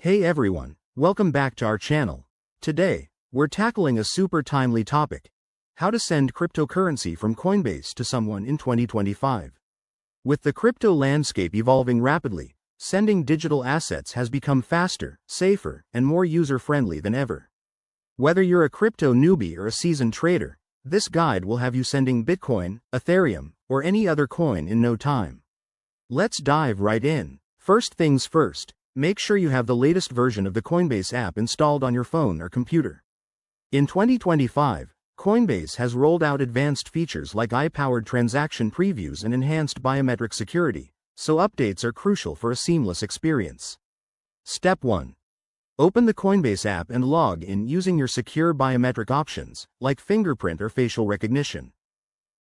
Hey everyone, welcome back to our channel. Today, we're tackling a super timely topic: how to send cryptocurrency from Coinbase to someone in 2025. With the crypto landscape evolving rapidly, sending digital assets has become faster, safer, and more user-friendly than ever. Whether you're a crypto newbie or a seasoned trader, this guide will have you sending Bitcoin, Ethereum, or any other coin in no time. Let's dive right in. First things first, make sure you have the latest version of the Coinbase app installed on your phone or computer. In 2025, Coinbase has rolled out advanced features like AI-powered transaction previews and enhanced biometric security, so updates are crucial for a seamless experience. Step 1. Open the Coinbase app and log in using your secure biometric options, like fingerprint or facial recognition.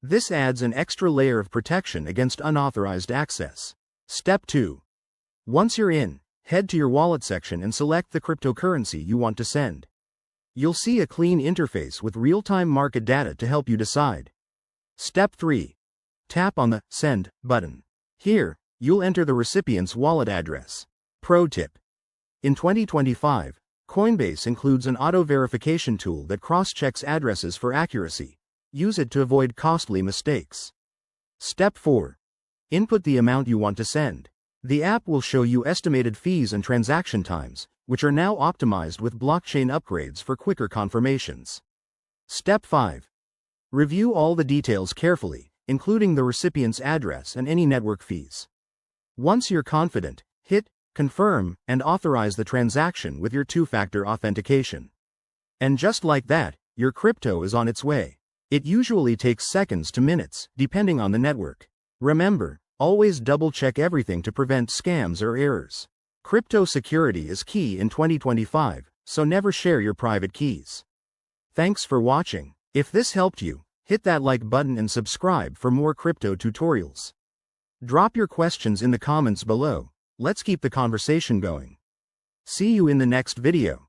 This adds an extra layer of protection against unauthorized access. Step 2. Once you're in, head to your wallet section and select the cryptocurrency you want to send. You'll see a clean interface with real-time market data to help you decide. Step 3. Tap on the Send button. Here, you'll enter the recipient's wallet address. Pro tip: in 2025, Coinbase includes an auto-verification tool that cross-checks addresses for accuracy. Use it to avoid costly mistakes. Step 4. Input the amount you want to send. The app will show you estimated fees and transaction times, which are now optimized with blockchain upgrades for quicker confirmations. Step 5. Review all the details carefully, including the recipient's address and any network fees. Once you're confident, hit Confirm and authorize the transaction with your two-factor authentication. And just like that, your crypto is on its way. It usually takes seconds to minutes, depending on the network. Remember, always double-check everything to prevent scams or errors. Crypto security is key in 2025, so never share your private keys. Thanks for watching. If this helped you, hit that like button and subscribe for more crypto tutorials. Drop your questions in the comments below. Let's keep the conversation going. See you in the next video.